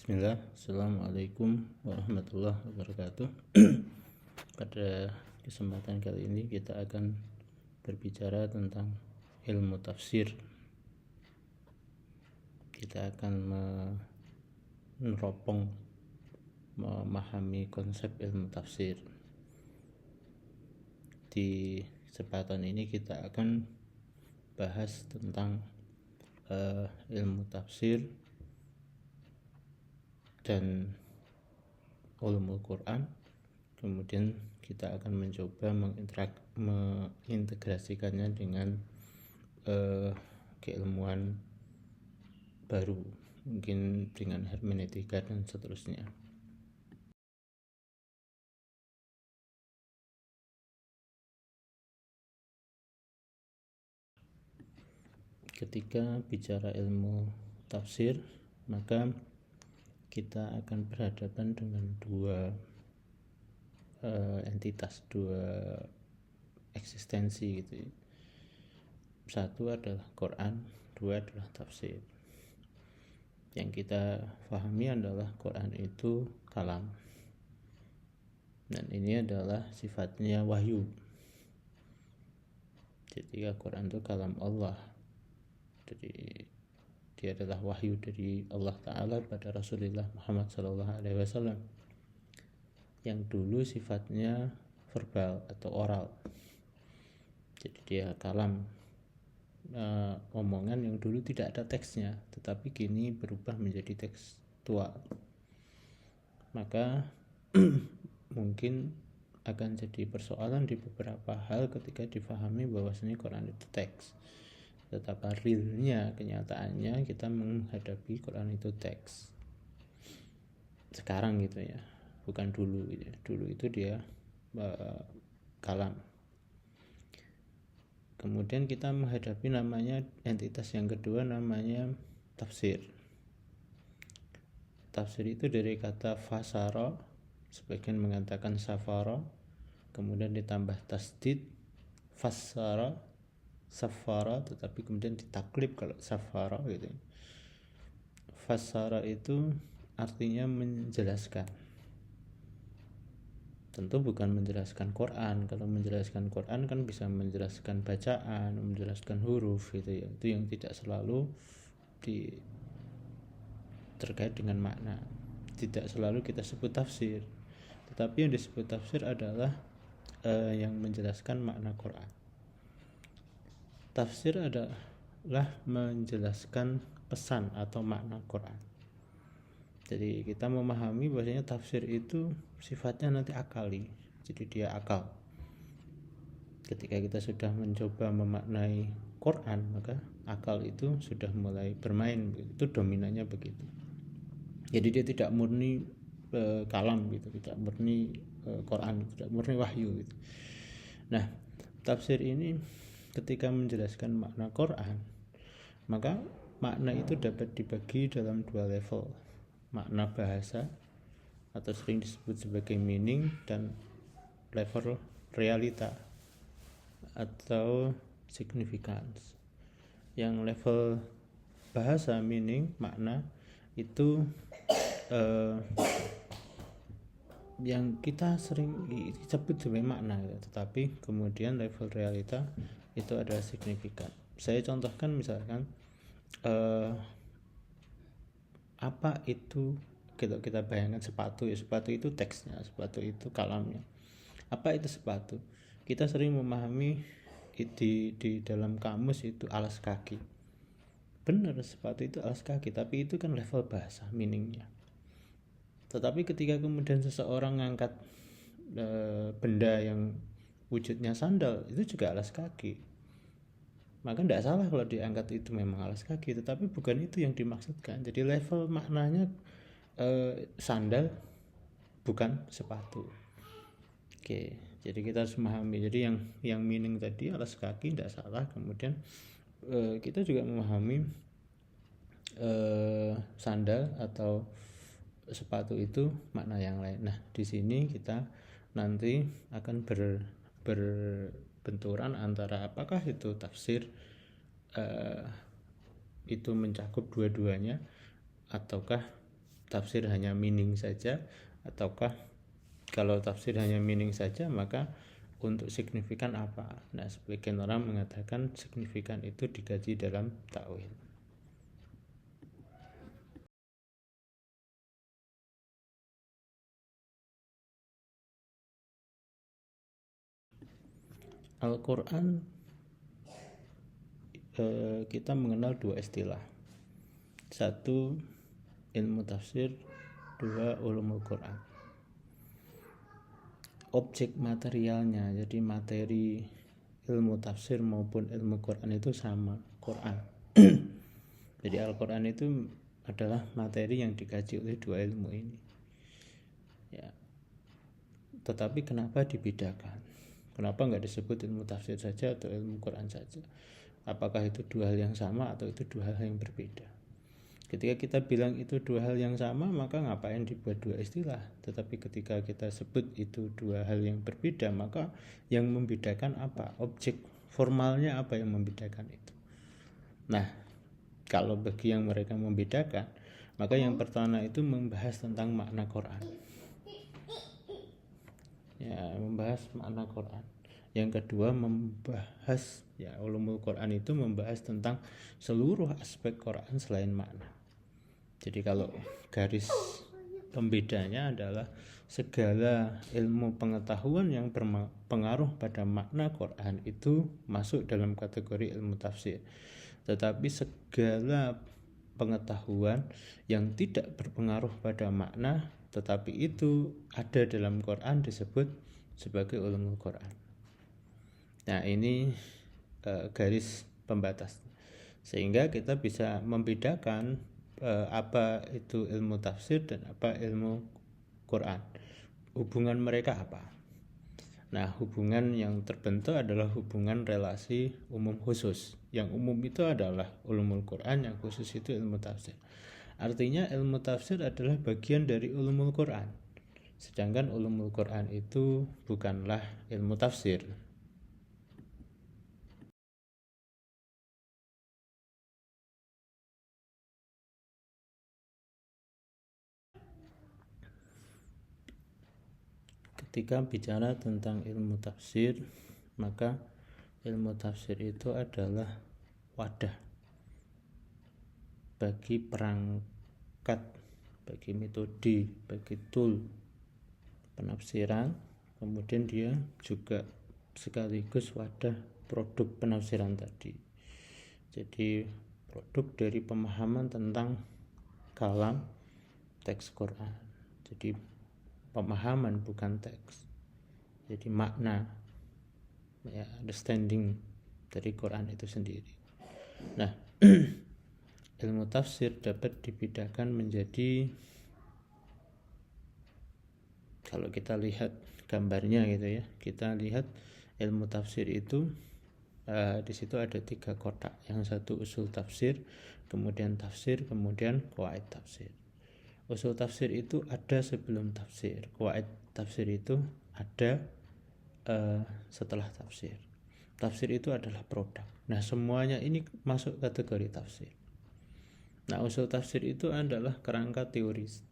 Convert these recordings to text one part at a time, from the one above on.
Bismillah, Assalamualaikum warahmatullahi wabarakatuh. Pada kesempatan kali ini kita akan berbicara tentang ilmu tafsir. Kita akan meneropong, memahami konsep ilmu tafsir. Di kesempatan ini kita akan bahas tentang ilmu tafsir dan ulumul Quran. Kemudian kita akan mencoba mengintegrasikannya dengan keilmuan baru, mungkin dengan hermeneutika dan seterusnya. Ketika bicara ilmu tafsir, maka kita akan berhadapan dengan dua entitas, dua eksistensi gitu ya. Satu adalah Quran, dua adalah tafsir. Yang kita pahami adalah Quran itu kalam, dan ini adalah sifatnya wahyu. Jadi Quran itu kalam Allah, jadi dia adalah wahyu dari Allah Ta'ala pada Rasulullah Muhammad SAW, yang dulu sifatnya verbal atau oral. Jadi dia kalam, omongan yang dulu tidak ada teksnya, tetapi kini berubah menjadi tekstual. Maka mungkin akan jadi persoalan di beberapa hal ketika difahami bahwasanya Quran itu teks. Tetapi realnya, kenyataannya kita menghadapi Quran itu teks sekarang gitu ya, bukan dulu gitu. Dulu itu dia kalam. Kemudian kita menghadapi namanya entitas yang kedua, namanya tafsir. Tafsir itu dari kata fasara, sebagian mengatakan safara, kemudian ditambah tasdid fassara, safara, tetapi kemudian ditaklib kalau safara gitu. Fassara itu artinya menjelaskan. Tentu bukan menjelaskan Quran. Kalau menjelaskan Quran kan bisa menjelaskan bacaan, menjelaskan huruf gitu ya. Itu yang tidak selalu terkait dengan makna. Tidak selalu kita sebut tafsir. Tetapi yang disebut tafsir adalah yang menjelaskan makna Quran. Tafsir adalah menjelaskan pesan atau makna Quran. Jadi kita memahami bahwasanya tafsir itu sifatnya nanti akali. Jadi dia akal. Ketika kita sudah mencoba memaknai Quran, maka akal itu sudah mulai bermain. Itu dominannya begitu. Jadi dia tidak murni kalam gitu, tidak murni Quran, tidak murni wahyu gitu. Nah, tafsir ini ketika menjelaskan makna Quran, maka makna itu dapat dibagi dalam dua level. Makna bahasa atau sering disebut sebagai meaning, dan level realita atau significance. Yang level bahasa, meaning, makna itu yang kita sering disebut sebagai makna gitu. Tetapi kemudian level realita itu adalah signifikan. Saya contohkan misalkan apa itu, kita bayangkan sepatu ya, sepatu itu teksnya, sepatu itu kalamnya. Apa itu sepatu? Kita sering memahami di dalam kamus itu alas kaki. Benar, sepatu itu alas kaki, tapi itu kan level bahasa, meaningnya. Tetapi ketika kemudian seseorang ngangkat benda yang wujudnya sandal, itu juga alas kaki, maka tidak salah kalau diangkat itu memang alas kaki, tetapi bukan itu yang dimaksudkan. Jadi level maknanya sandal, bukan sepatu. Oke, jadi kita harus memahami. Jadi yang meaning tadi alas kaki tidak salah. Kemudian kita juga memahami sandal atau sepatu itu makna yang lain. Nah, di sini kita nanti akan berbenturan antara apakah itu tafsir itu mencakup dua-duanya, ataukah tafsir hanya meaning saja, ataukah kalau tafsir hanya meaning saja maka untuk signifikan apa? Nah, sebagian orang mengatakan signifikan itu dikaji dalam takwil. Al-Quran kita mengenal dua istilah. Satu ilmu tafsir, dua ulumul Quran. Objek materialnya, jadi materi ilmu tafsir maupun ilmu Quran itu sama, Quran. Jadi Al-Quran itu adalah materi yang dikaji oleh dua ilmu ini. Ya. Tetapi kenapa dibedakan? Kenapa nggak disebut ilmu tafsir saja atau ilmu Quran saja? Apakah itu dua hal yang sama atau itu dua hal yang berbeda? Ketika kita bilang itu dua hal yang sama, maka ngapain dibuat dua istilah? Tetapi ketika kita sebut itu dua hal yang berbeda, maka yang membedakan apa? Objek formalnya apa yang membedakan itu? Nah, kalau bagi yang mereka membedakan, maka yang pertama itu membahas tentang makna Quran. Ya, membahas makna Quran. Yang kedua membahas, ya, ulumul Quran itu membahas tentang seluruh aspek Quran selain makna. Jadi kalau garis pembedanya adalah segala ilmu pengetahuan yang berpengaruh pada makna Quran itu masuk dalam kategori ilmu tafsir. Tetapi segala pengetahuan yang tidak berpengaruh pada makna tetapi itu ada dalam Quran disebut sebagai ulumul Quran. Nah, ini garis pembatas sehingga kita bisa membedakan apa itu ilmu tafsir dan apa ilmu Quran. Hubungan mereka apa? Nah, hubungan yang terbentuk adalah hubungan relasi umum khusus. Yang umum itu adalah ulumul Quran, yang khusus itu ilmu tafsir. Artinya ilmu tafsir adalah bagian dari ulumul Quran. Sedangkan ulumul Quran itu bukanlah ilmu tafsir. Ketika bicara tentang ilmu tafsir, maka ilmu tafsir itu adalah wadah bagi perangkat, bagi metode, bagi tool penafsiran. Kemudian dia juga sekaligus wadah produk penafsiran tadi. Jadi produk dari pemahaman tentang kalam teks Quran. Jadi pemahaman bukan teks, jadi makna, ya, understanding dari Quran itu sendiri. Nah, ilmu tafsir dapat dibedakan menjadi, kalau kita lihat gambarnya gitu ya, kita lihat ilmu tafsir itu di situ ada 3 kotak. Yang satu usul tafsir, kemudian tafsir, kemudian qawaid tafsir. Usul tafsir itu ada sebelum tafsir. Qawaid tafsir itu ada setelah tafsir. Tafsir itu adalah produk. Nah, semuanya ini masuk kategori tafsir. Nah, usul tafsir itu adalah kerangka teoritis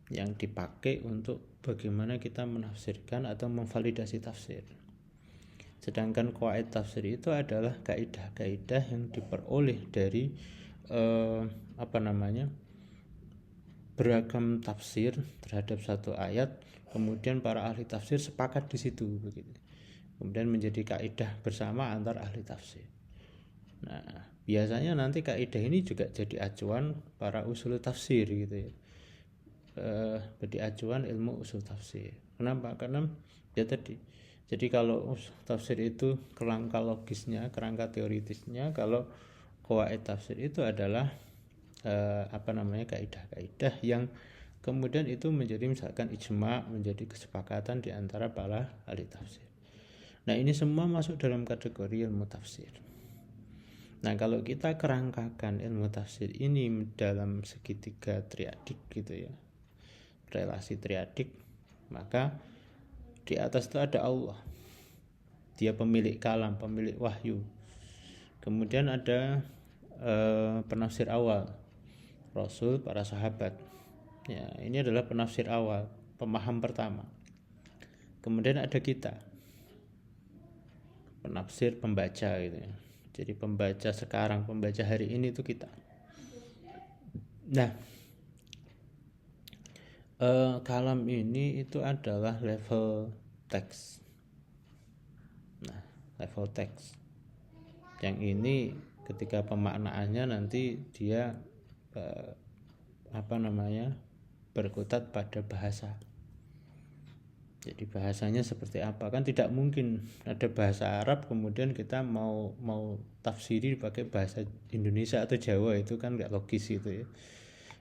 yang dipakai untuk bagaimana kita menafsirkan atau memvalidasi tafsir. Sedangkan qawaid tafsir itu adalah kaidah-kaidah yang diperoleh dari beragam tafsir terhadap satu ayat, kemudian para ahli tafsir sepakat di situ begitu. Kemudian menjadi kaidah bersama antar ahli tafsir. Nah, biasanya nanti kaidah ini juga jadi acuan para usul tafsir gitu ya. Jadi acuan ilmu usul tafsir. Kenapa? Karena ya tadi. Jadi kalau tafsir itu kerangka logisnya, kerangka teoritisnya, kalau qawaid tafsir itu adalah kaidah-kaidah yang kemudian itu menjadi misalkan ijma, menjadi kesepakatan di antara para ahli tafsir. Nah, ini semua masuk dalam kategori ilmu tafsir. Nah, kalau kita kerangkakan ilmu tafsir ini dalam segitiga triadik gitu ya, relasi triadik, maka di atas itu ada Allah, dia pemilik kalam, pemilik wahyu. Kemudian ada penafsir awal, Rasul, para sahabat. Ya, ini adalah penafsir awal, pemaham pertama. Kemudian ada kita, penafsir, pembaca gitu ya. Jadi pembaca sekarang, pembaca hari ini itu kita. Nah, kalam ini itu adalah level teks. Nah, level teks. Yang ini ketika pemaknaannya nanti dia berkutat pada bahasa. Jadi bahasanya seperti apa? Kan tidak mungkin ada bahasa Arab kemudian kita mau tafsiri pakai bahasa Indonesia atau Jawa, itu kan nggak logis itu ya.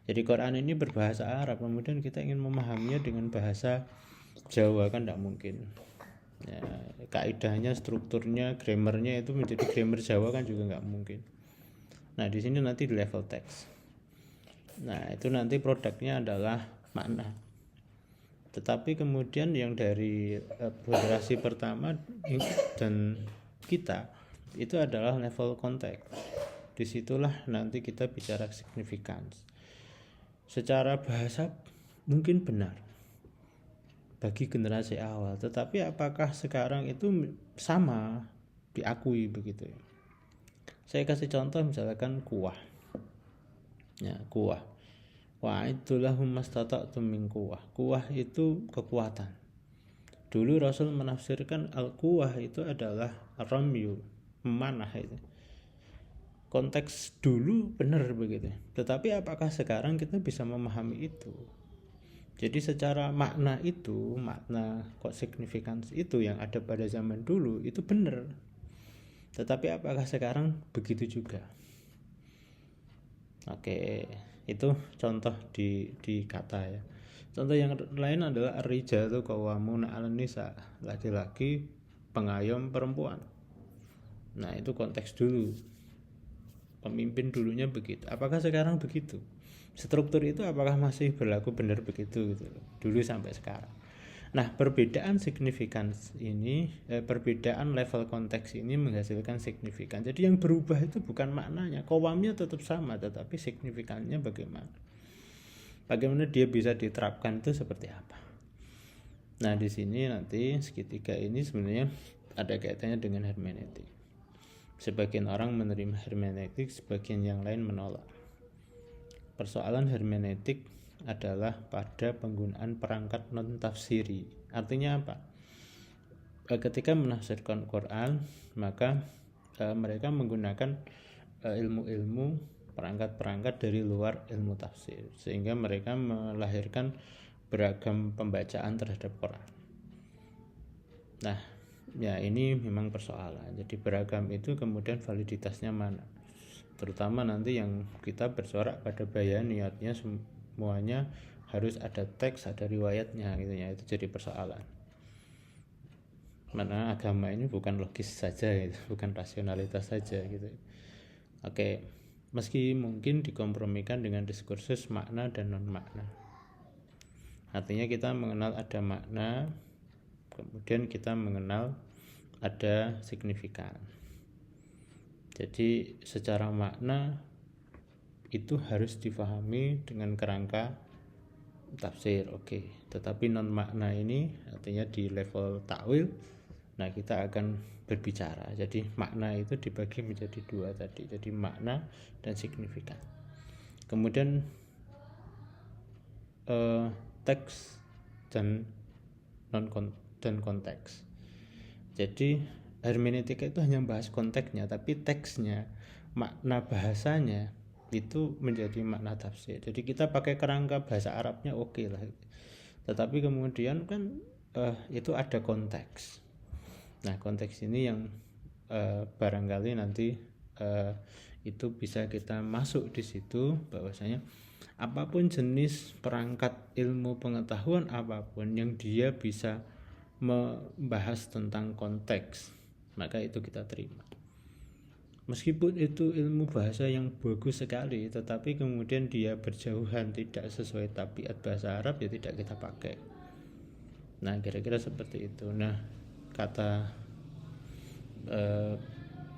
Jadi Quran ini berbahasa Arab, kemudian kita ingin memahaminya dengan bahasa Jawa, kan tidak mungkin. Ya, kaidahnya, strukturnya, grammarnya itu menjadi grammar Jawa kan juga nggak mungkin. Nah di sini nanti di level teks. Nah itu nanti produknya adalah makna. Tetapi kemudian yang dari generasi pertama dan kita itu adalah level konteks. Disitulah nanti kita bicara significance. Secara bahasa mungkin benar bagi generasi awal, tetapi apakah sekarang itu sama diakui begitu ya? Saya kasih contoh misalkan kuwah. Ya, kuwah. Wa itulah mastata'tum min quwwah. Quwwah itu kekuatan. Dulu Rasul menafsirkan al-quwwah itu adalah ramyu, memanah itu. Konteks dulu benar begitu. Tetapi apakah sekarang kita bisa memahami itu? Jadi secara makna itu, makna kok significance itu yang ada pada zaman dulu itu benar. Tetapi apakah sekarang begitu juga? Oke, itu contoh di kata ya. Contoh yang lain adalah ar-rijalu qawwamuna 'alan nisa, laki-laki pengayom perempuan. Nah itu konteks dulu, pemimpin dulunya begitu. Apakah sekarang begitu? Struktur itu apakah masih berlaku benar begitu gitu dulu sampai sekarang? Nah perbedaan signifikans ini, perbedaan level konteks ini menghasilkan signifikan. Jadi yang berubah itu bukan maknanya, qawamnya tetap sama, tetapi signifikannya bagaimana dia bisa diterapkan itu seperti apa. Nah di sini nanti segitiga ini sebenarnya ada kaitannya dengan hermeneutik. Sebagian orang menerima hermeneutik, sebagian yang lain menolak. Persoalan hermeneutik adalah pada penggunaan perangkat non tafsiri. Artinya apa? Ketika menafsirkan Quran, maka mereka menggunakan ilmu-ilmu, perangkat-perangkat dari luar ilmu tafsir, sehingga mereka melahirkan beragam pembacaan terhadap Quran. Nah, ya ini memang persoalan. Jadi beragam itu kemudian validitasnya mana? Terutama nanti yang kita bersorak pada bayaniatnya, semuanya harus ada teks, ada riwayatnya gitu ya. Itu jadi persoalan. Mana agama ini bukan logis saja gitu, bukan rasionalitas saja gitu. Oke, meski mungkin dikompromikan dengan diskursus makna dan non makna. Artinya kita mengenal ada makna, kemudian kita mengenal ada signifikan. Jadi secara makna itu harus difahami dengan kerangka tafsir, oke. Tetapi non makna ini artinya di level takwil, nah kita akan berbicara. Jadi makna itu dibagi menjadi dua tadi. Jadi makna dan signifikan. Kemudian teks dan konteks. Jadi hermeneutika itu hanya membahas konteksnya, tapi teksnya, makna bahasanya itu menjadi makna tafsir. Jadi kita pakai kerangka bahasa Arabnya oke lah, tetapi kemudian kan itu ada konteks. Nah konteks ini yang barangkali nanti itu bisa kita masuk di situ, bahwasanya apapun jenis perangkat ilmu pengetahuan apapun yang dia bisa membahas tentang konteks, maka itu kita terima. Meskipun itu ilmu bahasa yang bagus sekali, tetapi kemudian dia berjauhan tidak sesuai tabiat bahasa Arab, ya tidak kita pakai. Nah kira-kira seperti itu. Nah kata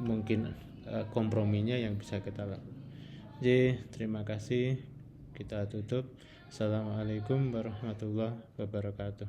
mungkin komprominya yang bisa kita lakukan. Jadi terima kasih. kita tutup. Assalamualaikum warahmatullahi wabarakatuh.